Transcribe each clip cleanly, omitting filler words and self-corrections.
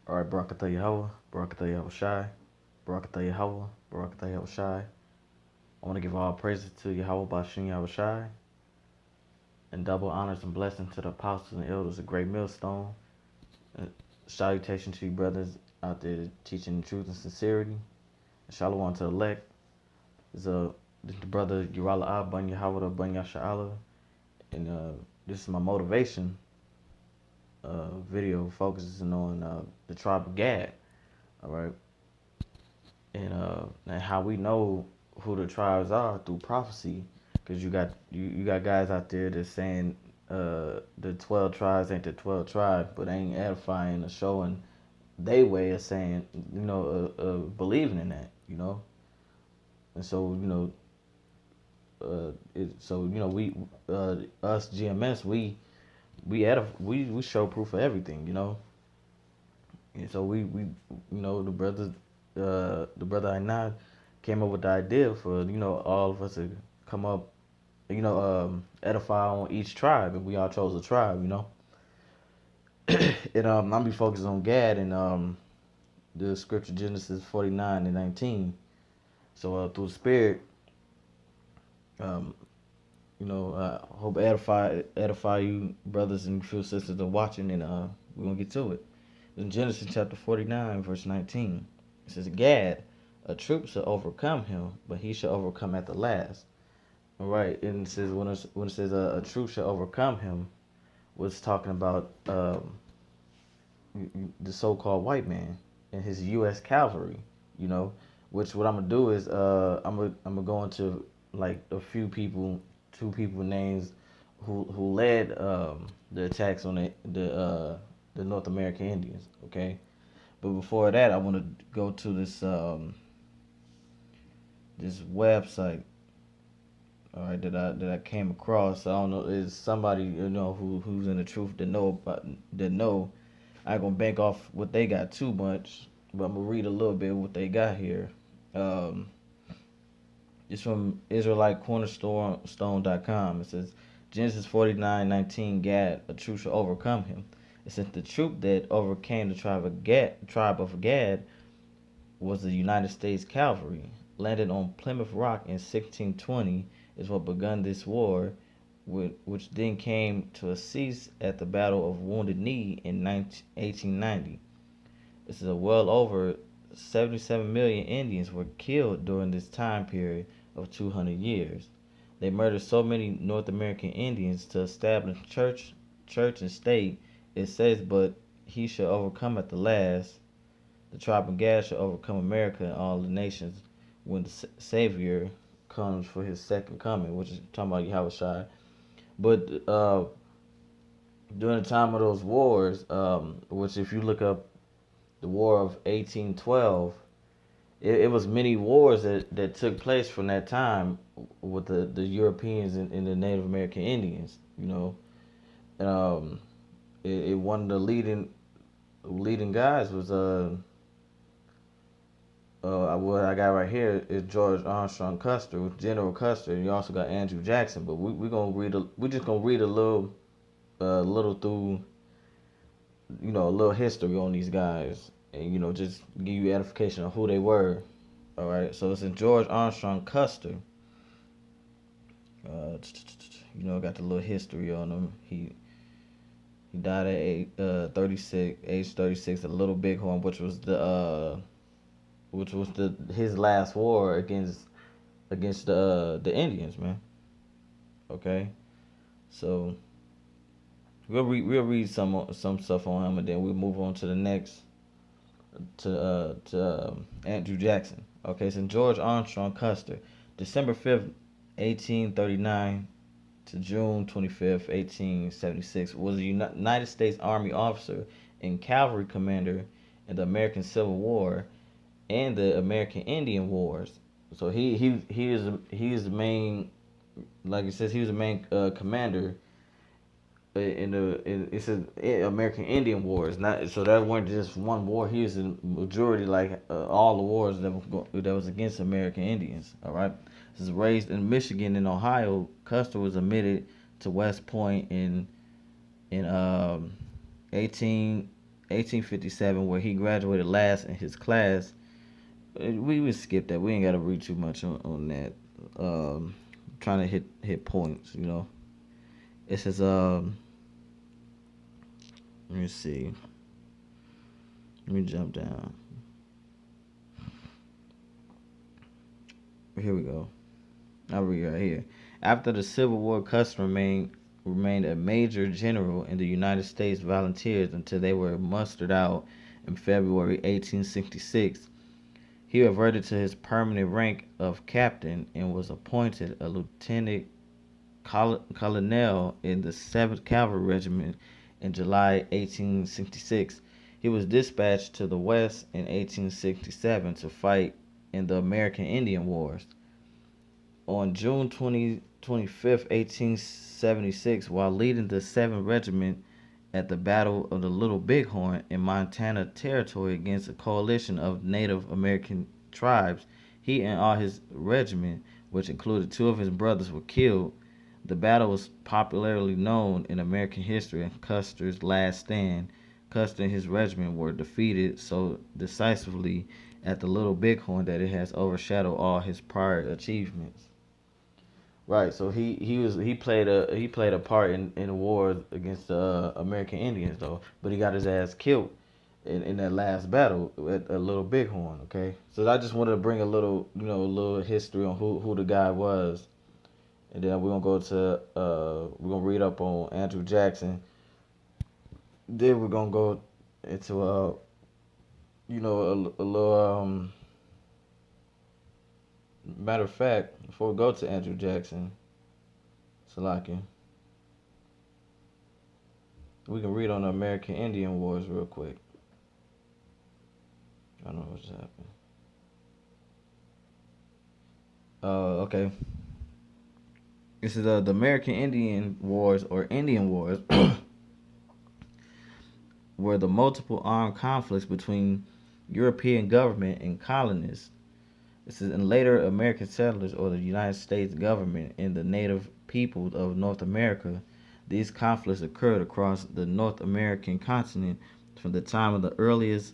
All right, Barakatah Yahweh, Barakatah Yahweh Shai, Barakatah Yahweh, Barakatah Yahweh Shai. I want to give all praises to Yahweh Bashin Yahweh Shai, and double honors and blessings to the apostles and elders of Great Millstone. And salutation to you brothers out there teaching the truth and sincerity. And shalom to the elect. Is the brother Urala Abban Yahweh Ban Yasha'Allah. And this is my motivation video focusing on the tribe of Gad. All right. And how we know who the tribes are through prophecy, because you got guys out there that's saying the 12 tribes ain't the 12 tribes, but ain't edifying or showing they way of saying believing in that, and so we us GMS we show proof of everything, and so we the brother I now came up with the idea for all of us to come up, edify on each tribe, and we all chose a tribe, and I'm be focused on Gad and the scripture Genesis 49:19. So through the Spirit, um, hope edify you brothers and few sisters that are watching, and we're gonna get to it. In Genesis chapter 49 verse 19, it says, Gad, a troop shall overcome him, but he shall overcome at the last. All right, and it says when it says a troop shall overcome him, was talking about the so-called white man and his U.S. Calvary. You know, which what I'm gonna do is I'm gonna go into like a few people, two people names who led the attacks on the North American Indians. Okay, but before that, I want to go to this website. All right, that I came across. I don't know. Is somebody who's in the truth that know about that know. I ain't gonna bank off what they got too much, but I'm gonna read a little bit of what they got here. Um, it's from IsraeliteCornerstone.com. It says Genesis 49:19. Gad, a troop shall overcome him. It says the troop that overcame the tribe of Gad was the United States Cavalry. Landed on Plymouth Rock in 1620 is what begun this war, which then came to a cease at the Battle of Wounded Knee in 1890. This is a well over 77 million Indians were killed during this time period of 200 years. They murdered so many North American Indians to establish church and state. It says, but he shall overcome at the last. The tribe of Gad shall overcome America and all the nations when the Savior comes for his second coming, which is talking about Yahweh Shai. But during the time of those wars, which if you look up the War of 1812, it was many wars that took place from that time with the Europeans and the Native American Indians. Um, one of the leading guys was what I got right here is George Armstrong Custer with General Custer, and you also got Andrew Jackson. But we just gonna read a little through a little history on these guys, and just give you edification of who they were. All right, so it's in George Armstrong Custer. Uh, got the little history on him. He died at age 36, at Little Bighorn, which was his last war against the Indians, man. Okay, so we'll read some stuff on him, and then we'll move on to the next to Andrew Jackson. Okay, so George Armstrong Custer, December 5th, 1839 to June 25th, 1876, was a United States Army officer and cavalry commander in the American Civil War and the American Indian Wars. So he is the main, like it says, he was the main commander it says American Indian Wars. Not so that weren't just one war. He was in majority, like all the wars that was against American Indians. All right. This is raised in Michigan and Ohio. Custer was admitted to West Point in 18 1857, where he graduated last in his class. We would skip that. We ain't got to read too much on that. Trying to hit points, you know. It says, let me see. Let me jump down. Here we go. I'll read right here. After the Civil War, Custer remained a major general in the United States Volunteers until they were mustered out in February 1866. He reverted to his permanent rank of captain and was appointed a lieutenant colonel in the 7th Cavalry Regiment in July 1866. He was dispatched to the West in 1867 to fight in the American Indian Wars. On June 25th, 1876, while leading the 7th Regiment at the Battle of the Little Bighorn in Montana Territory against a coalition of Native American tribes, he and all his regiment, which included two of his brothers, were killed. The battle was popularly known in American history as Custer's Last Stand. Custer and his regiment were defeated so decisively at the Little Bighorn that it has overshadowed all his prior achievements. Right, so he played a part in the war against the American Indians though, but he got his ass killed in that last battle at a Little Bighorn. Okay, so I just wanted to bring a little a little history on who the guy was, and then we're gonna go to we're gonna read up on Andrew Jackson. Then we're gonna go into a little matter of fact, before we go to Andrew Jackson, Salaki, we can read on the American Indian Wars real quick. I don't know what's happening. Okay. This is the American Indian Wars or Indian Wars were the multiple armed conflicts between European government and colonists. This is in later American settlers or the United States government and the native peoples of North America. These conflicts occurred across the North American continent from the time of the earliest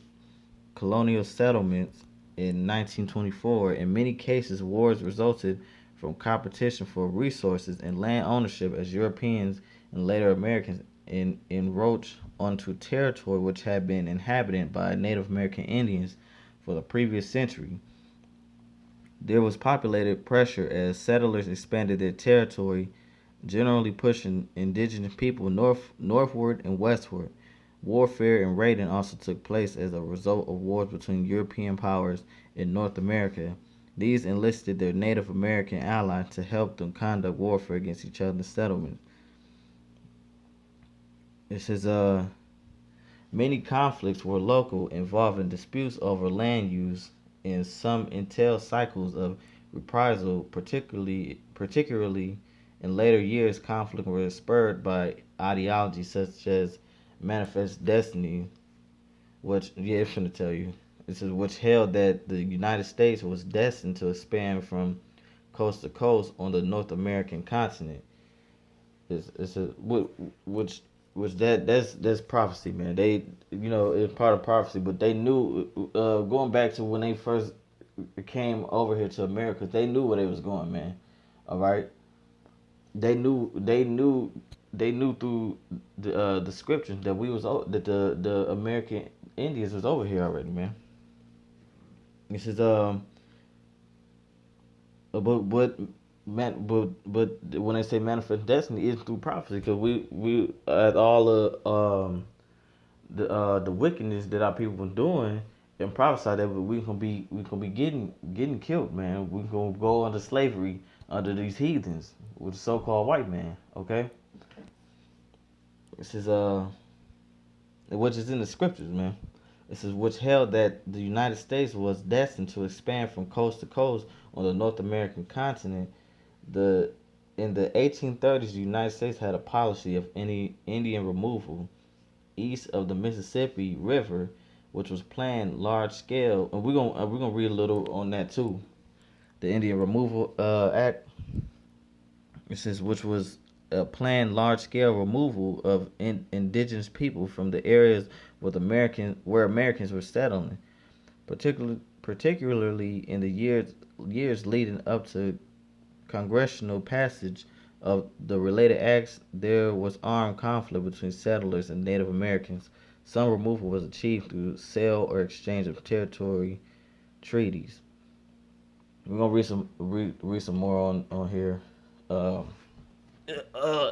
colonial settlements in 1924. In many cases, wars resulted from competition for resources and land ownership as Europeans and later Americans encroached onto territory which had been inhabited by Native American Indians for the previous century. There was populated pressure as settlers expanded their territory, generally pushing indigenous people northward and westward. Warfare and raiding also took place as a result of wars between European powers in North America. These enlisted their Native American allies to help them conduct warfare against each other's settlements. It says, many conflicts were local, involving disputes over land use, and some entailed cycles of reprisal. Particularly in later years, conflict was spurred by ideologies such as manifest destiny, which it's gonna tell you. This is which held that the United States was destined to expand from coast to coast on the North American continent. It's a which that's prophecy, man. They it's part of prophecy, but they knew going back to when they first came over here to America, they knew where they was going, man. All right, they knew through the scriptures that that the American Indians was over here already, man. This is but but when they say manifest destiny, it's through prophecy because we at all the wickedness that our people were doing and prophesy that we gonna be getting killed, man. We gonna go under slavery under these heathens with the so-called white man. Okay, this is which is in the scriptures, man. This is which held that the United States was destined to expand from coast to coast on the North American continent. The In the 1830s, the United States had a policy of any Indian removal east of the Mississippi River, which was planned large scale. And we're gonna read a little on that too. The Indian Removal Act. It says which was a planned large-scale removal of indigenous people from the areas where Americans were settling, particularly in the years leading up to congressional passage of the related acts. There was armed conflict between settlers and Native Americans. Some removal was achieved through sale or exchange of territory treaties. We're gonna read some more on here. Uh,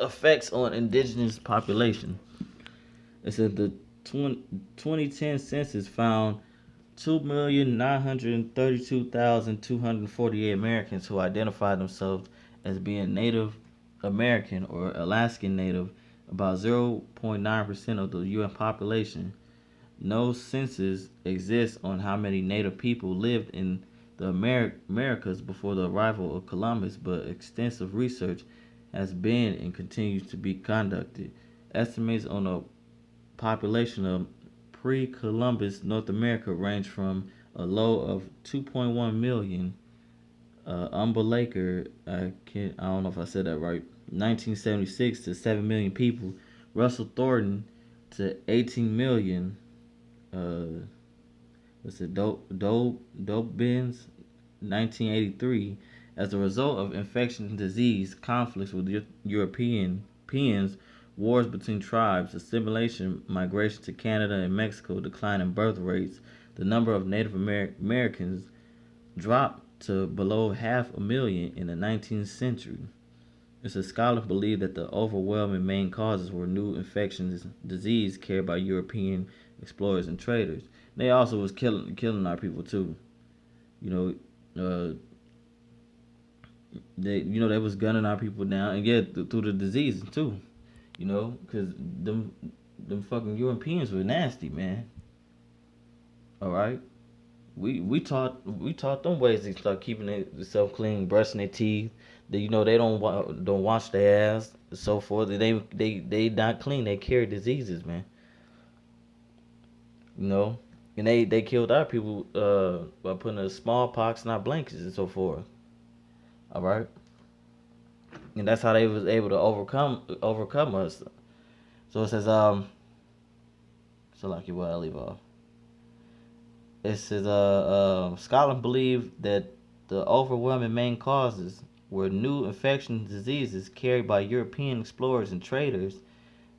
Effects on indigenous population. It said the 2010 census found 2,932,248 Americans who identified themselves as being Native American or Alaskan Native, about 0.9% of the U.S. population. No census exists on how many Native people lived in the Americas before the arrival of Columbus, but extensive research has been and continues to be conducted. Estimates on the population of pre-Columbus North America range from a low of 2.1 million. I don't know if I said that right. 1976 to 7 million people. Russell Thornton to 18 million. Uh, what's it? Dope Bins, 1983. As a result of infection, disease, conflicts with Europeans, wars between tribes, assimilation, migration to Canada and Mexico, decline in birth rates, the number of Native Americans dropped to below 500,000 in the 19th century. It's a scholar believed that the overwhelming main causes were new infections, disease carried by European explorers and traders. They also was killing our people too. You know, they was gunning our people down, and yeah, through the diseases too. Because them fucking Europeans were nasty, man. All right, we taught them ways to start keeping themselves clean, brushing their teeth. They don't wash their ass, so forth. They not clean. They carry diseases, man. You know, and they killed our people by putting a smallpox in our blankets and so forth. All right, and that's how they was able to overcome us. So it says so like you what I leave off. It says scholars believe that the overwhelming main causes were new infectious diseases carried by European explorers and traders.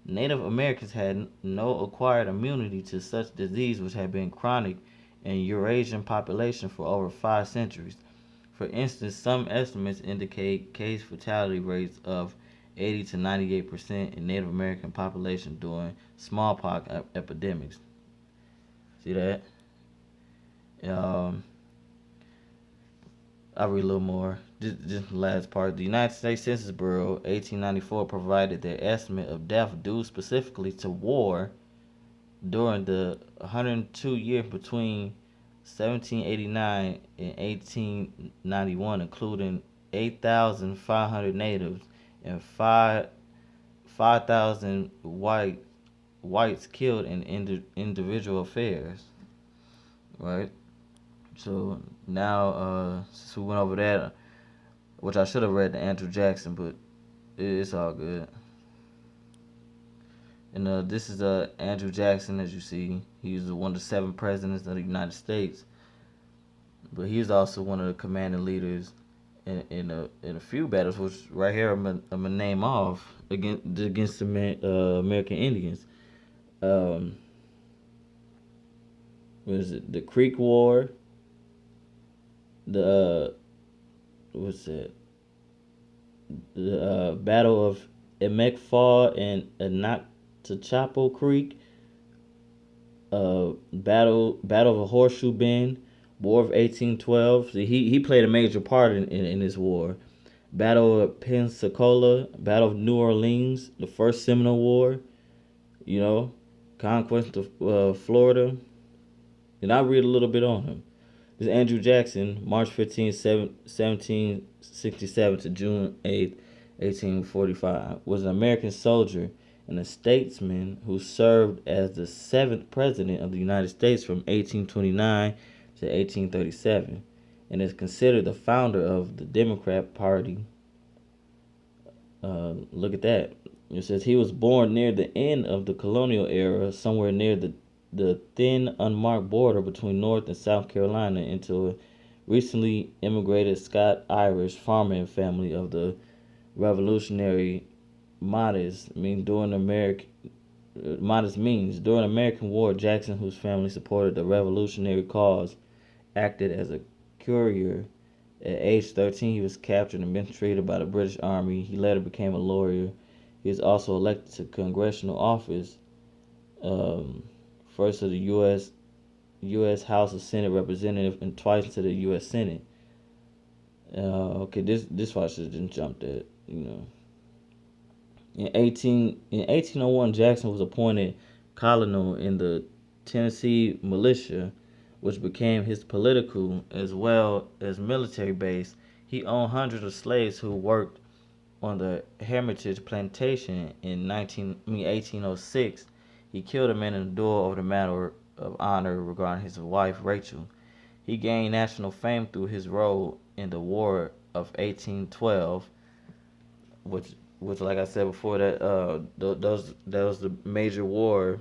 Native Americans had no acquired immunity to such disease, which had been chronic in Eurasian population for over 5 centuries. For instance, some estimates indicate case fatality rates of 80 to 98% in Native American population during smallpox epidemics. See that? Um, I'll read a little more. Just the last part. The United States Census Bureau, 1894, provided their estimate of death due specifically to war during the 102 years between 1789 and 1891, including 8,500 natives and 5,000 whites killed in individual affairs. Right. So now, since we went over that, which I should have read the Andrew Jackson, but it's all good. And this is Andrew Jackson, as you see. He was one of the 7 presidents of the United States, but he was also one of the commanding leaders in a few battles, which right here I'm gonna name off against the American Indians. Um, what is it? The Creek War. The what's it? The Battle of Emekfall and Anactachapo Creek. Battle of Horseshoe Bend, War of 1812. See, he played a major part in this war. Battle of Pensacola, Battle of New Orleans, the First Seminole War. You know, Conquest of Florida. And I'll read a little bit on him. This is Andrew Jackson, March 15, 1767 to June 8, 1845, was an American soldier and a statesman who served as the 7th President of the United States from 1829 to 1837 and is considered the founder of the Democrat Party. Look at that. It says he was born near the end of the colonial era, somewhere near the thin, unmarked border between North and South Carolina, into a recently immigrated Scot-Irish farming family of the Revolutionary Modest mean during American modest means during American War. Jackson, whose family supported the revolutionary cause, acted as a courier. At age 13, he was captured and mistreated by the British Army. He later became a lawyer. He was also elected to congressional office, um, first to the U.S. House of Senate Representative and twice to the U.S. Senate. Okay, this part should didn't jump that, you know. In 1801, Jackson was appointed colonel in the Tennessee militia, which became his political as well as military base. He owned hundreds of slaves who worked on the Hermitage plantation in 1806. He killed a man in a duel over the matter of honor regarding his wife Rachel. He gained national fame through his role in the War of 1812, which like I said before, that was the major war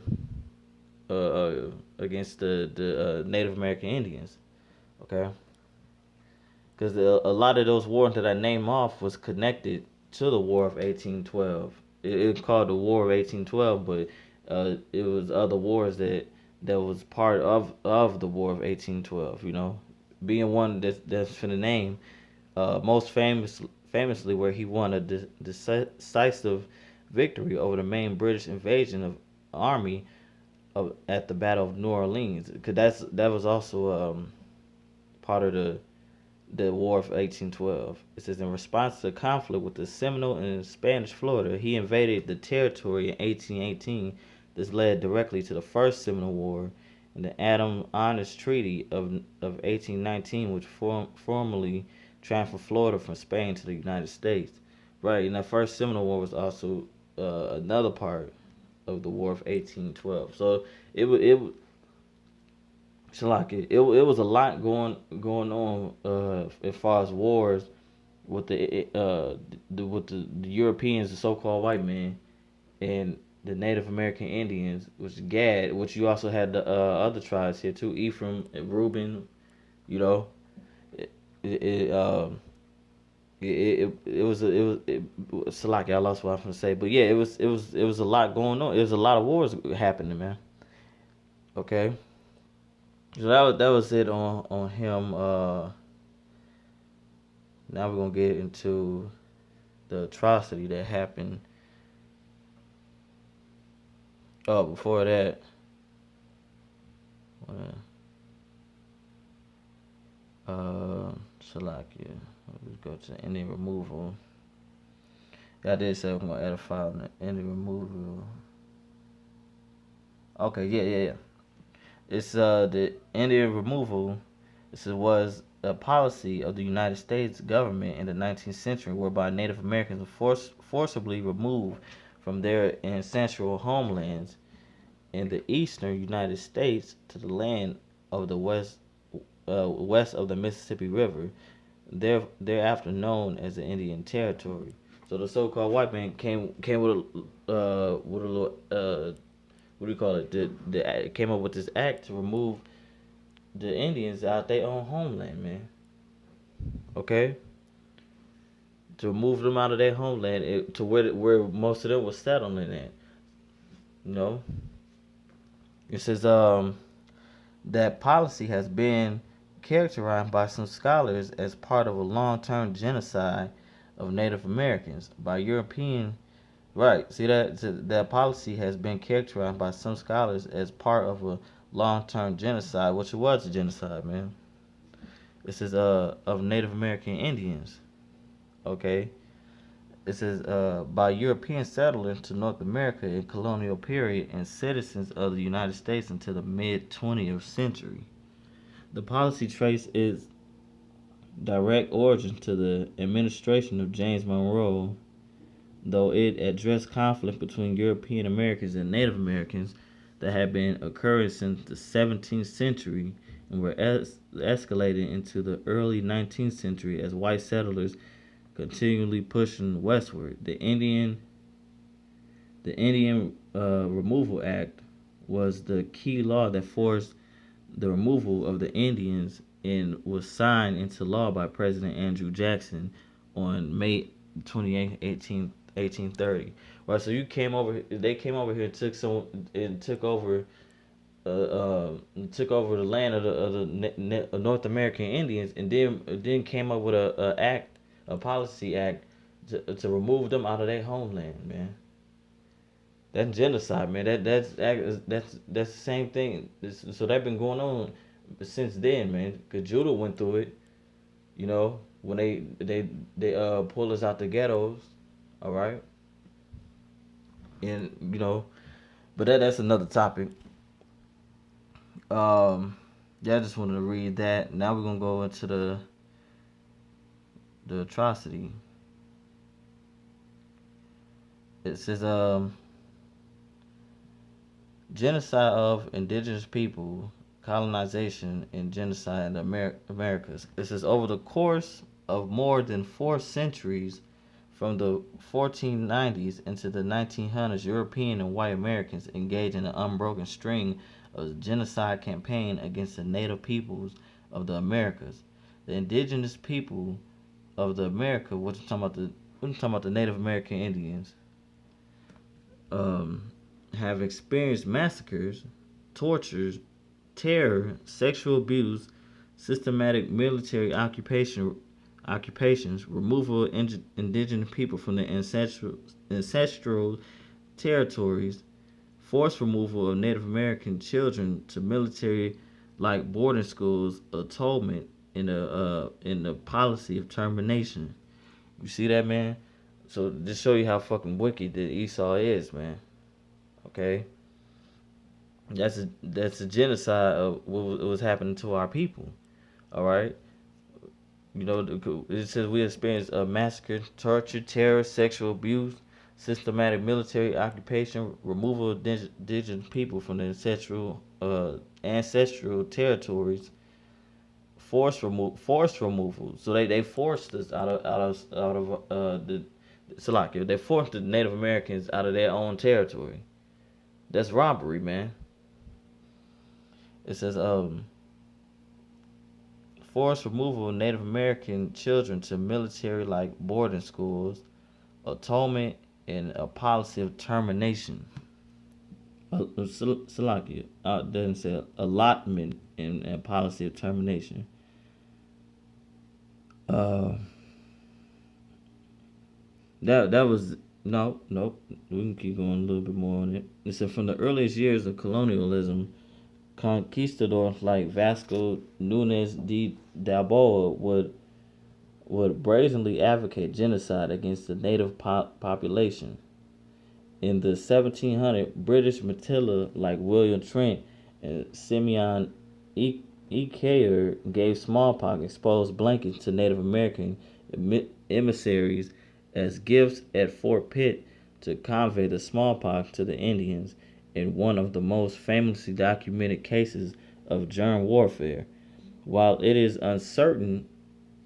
against the Native American Indians. Okay, because a lot of those wars that I named off was connected to the War of 1812. It's called the War of 1812, but it was other wars that was part of the War of 1812. You know, being one that's for the name, most famously where he won a decisive victory over the main British invasion of army at the Battle of New Orleans. Cause that was also part of the War of 1812. It says in response to the conflict with the Seminole and Spanish Florida, he invaded the territory in 1818. This led directly to the First Seminole War and the Adams-Honest Treaty of 1819, which formally transferred Florida from Spain to the United States. Right, and that First Seminole War was also another part of the War of 1812. So it it was a lot going on as far as wars with the Europeans, the so-called white men, and the Native American Indians, which GAD, which you also had the other tribes here too, Ephraim and Reuben. You know, it it, it um it was Salaki, I lost what I was gonna say, but yeah, it was a lot going on. It was a lot of wars happening, man. Okay, so that was it on him. Now we're gonna get into the atrocity that happened. Oh, before that, Shalakia. Let's go to Indian removal. Yeah, I did say I'm gonna add a file on the Indian removal. Okay, yeah. It's the Indian removal. This was a policy of the United States government in the 19th century, whereby Native Americans were forcibly removed from their ancestral homelands in the eastern United States to the land of the west of the Mississippi River, thereafter known as the Indian Territory. So the so-called white man came with a little what do you call it? Came up with this act to remove the Indians out their own homeland, man. Okay, to remove them out of their homeland to where most of them were settling at. You know, it says that policy has been characterized by some scholars as part of a long-term genocide of Native Americans by European. Right. See that policy has been characterized by some scholars as part of a long-term genocide, which it was a genocide, man. This is of Native American Indians. Okay. It says by European settlers to North America in colonial period and citizens of the United States until the mid 20th century. The policy traces its direct origin to the administration of James Monroe, though it addressed conflict between European Americans and Native Americans that had been occurring since the 17th century and were escalated into the early 19th century as white settlers continually pushing westward. The Indian Removal Act was the key law that forced the removal of the Indians and was signed into law by President Andrew Jackson on May 28th, 1830. Right, so they came over here and uh, uh, took over the land of the North American Indians, and then came up with a policy act to remove them out of their homeland, man. That's genocide, man. That's the same thing. So that's been going on since then, man. Cause Judah went through it, when they pull us out the ghettos, all right, and but that's another topic. Um, yeah, I just wanted to read that. Now we're gonna go into the atrocity. It says genocide of indigenous people, colonization, and genocide in the Americas. It says over the course of more than 4 centuries, from the 1490s into the 1900s, European and white Americans engaged in an unbroken string of genocide campaign against the native peoples of the Americas. The indigenous people of the America, we're talking about the Native American Indians, um, have experienced massacres, tortures, terror, sexual abuse, systematic military occupations, removal of indigenous people from their ancestral territories, forced removal of Native American children to military like boarding schools, atonement, in the policy of termination. You see that, man? So just show you how fucking wicked that Esau is, man. Okay, that's a genocide of what was happening to our people. All right, it says we experienced a massacre, torture, terror, sexual abuse, systematic military occupation, removal of indigenous people from the ancestral territories, forced removal. So they forced us out of the Salakia. They forced the Native Americans out of their own territory. That's robbery, man. It says forced removal of Native American children to military like boarding schools, atonement, and a policy of termination. Salakia doesn't say allotment and a policy of termination. Uh, that was no, nope. We can keep going a little bit more on it. It said from the earliest years of colonialism, conquistadors like Vasco Nunes de Balboa would brazenly advocate genocide against the native population. In the 1700s, British militia like William Trent and Simeon Ecayer gave smallpox exposed blankets to Native American emissaries as gifts at Fort Pitt to convey the smallpox to the Indians in one of the most famously documented cases of germ warfare. While it is uncertain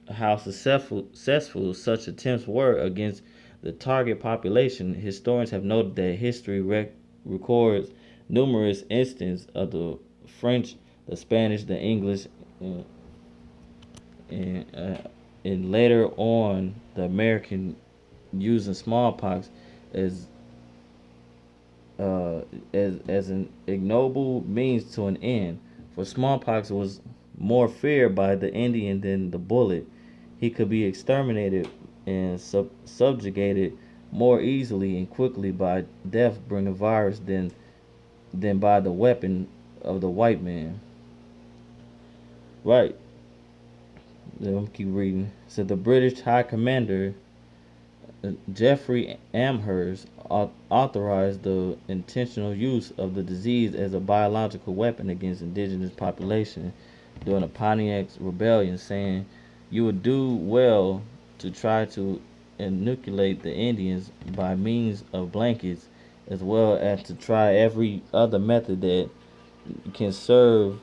how successful such attempts were against the target population, historians have noted that history records numerous instances of the French, the Spanish, the English, and, and later on the American using smallpox as as an ignoble means to an end. For smallpox was more feared by the Indian than the bullet. He could be exterminated and subjugated more easily and quickly by death bringing virus than by the weapon of the white man. Right. Let me keep reading. So the British High Commander Geoffrey Amherst authorized the intentional use of the disease as a biological weapon against indigenous population during the Pontiac Rebellion, saying, "You would do well to try to inoculate the Indians by means of blankets, as well as to try every other method that can serve